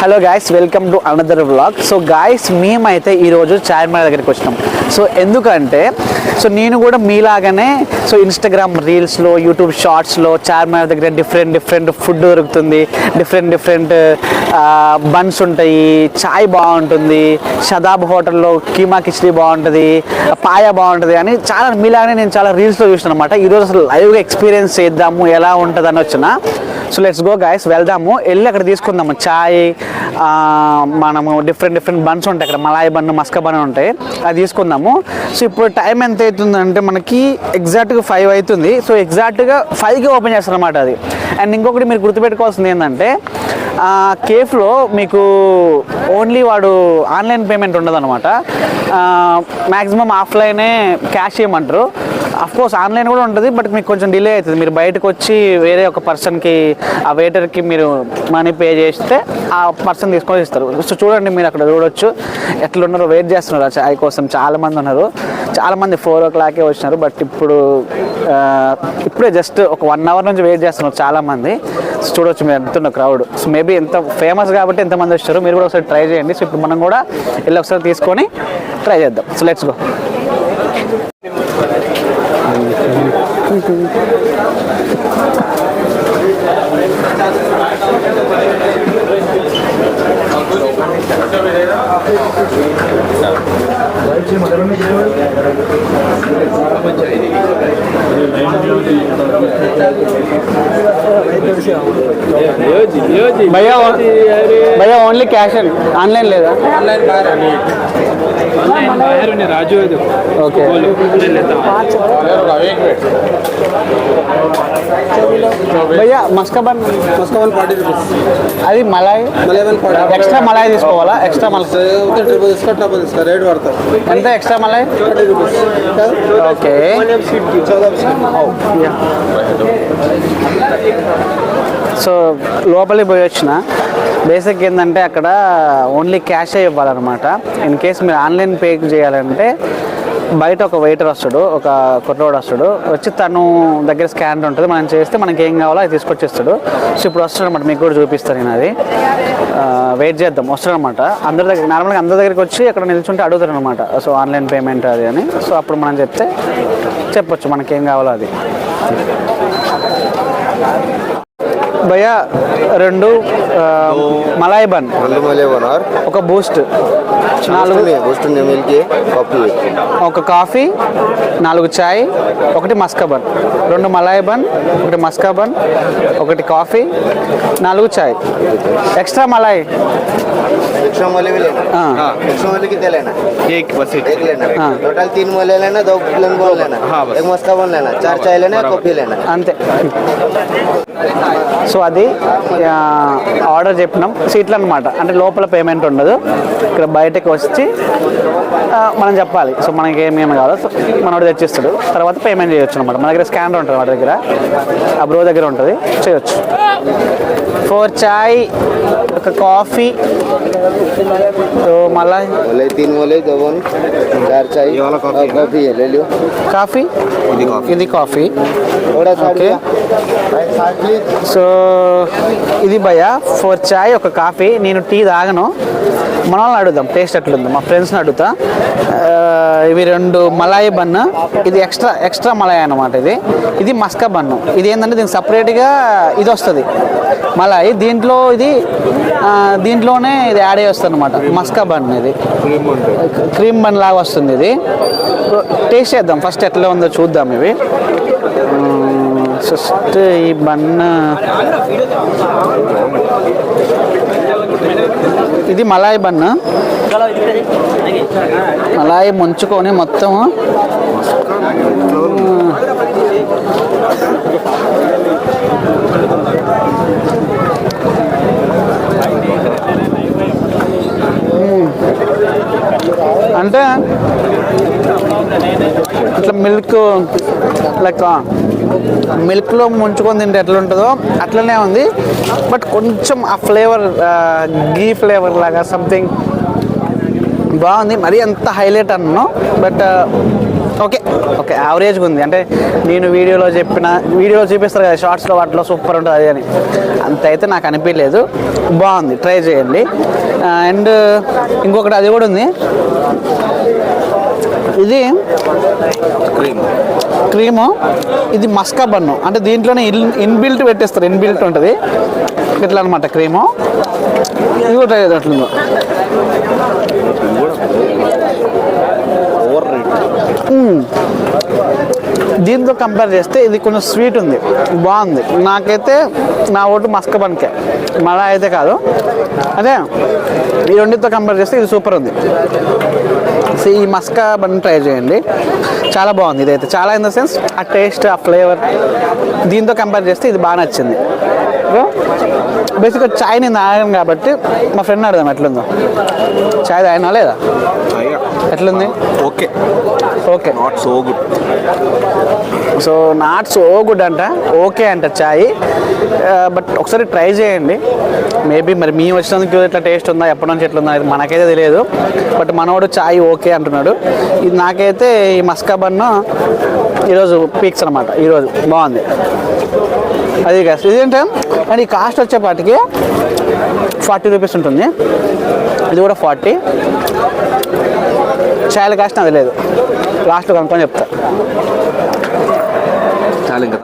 Hello guys, welcome to another vlog. So guys, మేమైతే ఈరోజు చార్మినార్ దగ్గరికి వచ్చినాం. సో ఎందుకంటే నేను కూడా మీలాగానే ఇన్స్టాగ్రామ్ రీల్స్లో, యూట్యూబ్ షార్ట్స్లో చార్మినార్ దగ్గర డిఫరెంట్ ఫుడ్ దొరుకుతుంది. డిఫరెంట్ బన్స్ ఉంటాయి, చాయ్ బాగుంటుంది, షదాబ్ హోటల్లో కీమా కిచడీ బాగుంటుంది, పాయ బాగుంటుంది అని మీలాగానే నేను చాలా రీల్స్లో చూసాను అనమాట. ఈరోజు అసలు లైవ్గా ఎక్స్పీరియన్స్ చేద్దాము ఎలా ఉంటుంది అని వచ్చిన. సో లెట్స్ గో గాయస్, వెళ్దాము. వెళ్ళి అక్కడ తీసుకుందాము చాయ్, మనము డిఫరెంట్ బన్స్ ఉంటాయి అక్కడ, మలాయ్ బన్, మస్కా బన్ ఉంటాయి, అది తీసుకుందాము. సో ఇప్పుడు టైం ఎంత అవుతుందంటే మనకి ఎగ్జాక్ట్గా 5 అవుతుంది. సో ఎగ్జాక్ట్గా 5కి ఓపెన్ చేస్తారు అనమాట అది. అండ్ ఇంకొకటి మీరు గుర్తుపెట్టుకోవాల్సింది ఏంటంటే కేఫ్లో మీకు ఓన్లీ వాడు ఆన్లైన్ పేమెంట్ ఉండదు అనమాట. మ్యాక్సిమం ఆఫ్లైనే క్యాష్ ఇవ్వమంటారు. అఫ్కోర్స్ ఆన్లైన్ కూడా ఉంటుంది, బట్ మీకు కొంచెం డిలే అవుతుంది. మీరు బయటకు వచ్చి వేరే ఒక పర్సన్కి, ఆ వెయిటర్కి మీరు మనీ పే చేస్తే ఆ పర్సన్ తీసుకొని ఇస్తారు. సో చూడండి, మీరు అక్కడ చూడొచ్చు ఎట్లా ఉన్నారో, వెయిట్ చేస్తున్నారు ఆ చాయ్ కోసం. చాలామంది ఉన్నారు, చాలామంది 4 o'clock వచ్చినారు, బట్ ఇప్పుడే జస్ట్ ఒక 1 hour నుంచి వెయిట్ చేస్తున్నారు చాలామంది. సో చూడొచ్చు మీరు ఎంతున్న క్రౌడ్. సో మేబీ ఎంత ఫేమస్ కాబట్టి ఎంతమంది వచ్చారు, మీరు కూడా ఒకసారి ట్రై చేయండి. సో ఇప్పుడు మనం కూడా వెళ్ళి ఒకసారి తీసుకొని ట్రై చేద్దాం. So let's go. భయ్యా ఓన్లీ క్యాష్ అండ్ ఆన్లైన్ లేదా? రాజు ఓకే. భయ్యా మస్కా బన్ 40 rupees. అది మలాయ్ ఎక్స్ట్రా మలాయ్ తీసుకోవాలా? ఎక్స్ట్రా మలాయ్ రేట్ పడతారు. ఎంత extra Malay? 30 rupees. Okay. So లోపలికి పోయి వచ్చిన బేసిక్ ఏంటంటే అక్కడ ఓన్లీ క్యాషే ఇవ్వాలన్నమాట. ఇన్ కేస్ మీరు ఆన్లైన్ పే చేయాలంటే బయట ఒక వెయిటర్ వస్తాడు, ఒక కుర్రోడు వస్తాడు, వచ్చి తను దగ్గర స్కానర్ ఉంటుంది, మనం చేస్తే మనకి ఏం కావాలో అది తీసుకొచ్చేస్తాడు. సో ఇప్పుడు వస్తాడు అనమాట, మీకు కూడా చూపిస్తాను నేను అది. వెయిట్ చేద్దాం, వస్తాడు అనమాట. అందరి దగ్గర నార్మల్గా అందరి దగ్గరికి వచ్చి అక్కడ నిల్చుంటే అడుగుతారు అనమాట, సో ఆన్లైన్ పేమెంట్ అది అని. సో అప్పుడు మనం చెప్తే చెప్పొచ్చు మనకి ఏం కావాలో అది. భయ్యా 2 మలాయ్ బన్, ఒక బూస్ట్, 4 ఒక కాఫీ, 4 చాయ్, 1 మస్కా బన్, 2 మలాయ్ బన్, 1 మస్కా బన్, 1 కాఫీ, 4 చాయ్. एक्स्ट्रा मलाई एक्स्ट्रा वाले कितने लेना? एक बस एक लेना. टोटल 3 मोले लेना, 2 प्लेन बोल लेना, एक मस्का बन लेना, 4 चाय लेना, कॉफी लेना. అంతే. సో అది ఆర్డర్ చెప్పినాం. సీట్లు అనమాట, అంటే లోపల పేమెంట్ ఉండదు, ఇక్కడ బయటకు వచ్చి మనం చెప్పాలి. సో మనకి ఏమేమి కావాలో మనోడు తెచ్చిస్తాడు, తర్వాత పేమెంట్ చేయొచ్చు అనమాట. మన దగ్గర స్కానర్ ఉంటుంది, వాడి దగ్గర ఆ బ్రో దగ్గర ఉంటుంది, చేయొచ్చు. 4 చాయ్, ఒక కాఫీ, मलाई 3 मोले 2 बन, 4 चाय, कॉफी ले लियो. కాఫీ, ఇది కాఫీ. ఓకే. సో ఇది భయ్యా 4 చాయ్, ఒక కాఫీ. నేను టీ తాగను, మన వాళ్ళని అడుగుదాం టేస్ట్ ఎట్లుందో, మా ఫ్రెండ్స్ని అడుగుతా. ఇవి 2 మలాయ్ బన్ను, ఇది ఎక్స్ట్రా మలాయ్ అనమాట. ఇది మస్కా బన్ను. ఇది ఏంటంటే దీనికి సపరేట్గా ఇది వస్తుంది మలాయ్, దీంట్లోనే ఇది యాడ్ అయ్యి వస్తుంది అనమాట. మస్కా బన్, ఇది క్రీమ్ బన్ లాగా వస్తుంది. ఇది టేస్ట్ చేద్దాం, ఫస్ట్ ఎట్లా ఉందో చూద్దాం. ఇవి ఫస్ట్ ఈ బన్, ఇది మలాయ్ బన్. మలాయ్ ముంచుకొని మొత్తం అంటే ఇట్లా మిల్క్లో ముంచుకొని తింటే ఎట్లా ఉంటుందో అట్లనే ఉంది. బట్ కొంచెం ఆ ఫ్లేవర్ గీ ఫ్లేవర్ లాగా సంథింగ్ బాగుంది. మరీ అంత హైలైట్ అన్నాను, బట్ ఓకే ఓకే యావరేజ్గా ఉంది. అంటే నేను వీడియోలో చూపిస్తారు కదా షార్ట్స్లో వాటిలో సూపర్ ఉంటుంది అది అని, అంత అయితే నాకు అనిపించలేదు. బాగుంది, ట్రై చేయండి. అండ్ ఇంకొకటి అది కూడా ఉంది, ఇది క్రీము, ఇది మస్కా బన్ను. అంటే దీంట్లోనే ఇన్బిల్ట్ పెట్టేస్తారు, ఇన్బిల్ట్ ఉంటుంది ఇట్లా అనమాట క్రీము. ఇది కూడా ట్రై చేద్దాం అట్లుందో. దీంతో కంపేర్ చేస్తే ఇది కొంచెం స్వీట్ ఉంది, బాగుంది. నాకైతే నా ఓటు మస్కా బన్కే, మళ్ళా అయితే కాదు. అదే ఈ రెండింటితో కంపేర్ చేస్తే ఇది సూపర్ ఉంది. సో ఈ మస్కా బన్ ట్రై చేయండి, చాలా బాగుంది. ఇదైతే చాలా ఇన్ ద సెన్స్ ఆ టేస్ట్, ఆ ఫ్లేవర్ దీంతో కంపేర్ చేస్తే ఇది బాగా నచ్చింది. బేసిక్గా చాయ్ నేను తాగాను కాబట్టి మా ఫ్రెండ్ అడదాం ఎట్లుందో. చాయ్ తాగినా లేదా? ఎట్లుంది? Okay okay, not so good. So not so good అంట, ఓకే అంట చాయ్. బట్ ఒకసారి ట్రై చేయండి. మేబీ మరి మేము వచ్చినందుకు ఇట్లా టేస్ట్ ఉందా, ఎప్పటి నుంచి ఎట్లుందా ఇది మనకైతే తెలియదు. బట్ మనోడు చాయ్ ఓకే అంటున్నాడు. ఇది నాకైతే ఈ మస్కా బన్ను ఈరోజు పీక్స్ అనమాట. ఈరోజు బాగుంది అది కాస్ట్. ఇదేంటే అండ్ ఈ కాస్ట్ వచ్చేపాటికి 40 రూపీస్ ఉంటుంది. ఇది కూడా 40. చాయ్ కాస్ట్ అది లేదు, లాస్ట్లో కనుక్కొని చెప్తా. చాలా ఇంకా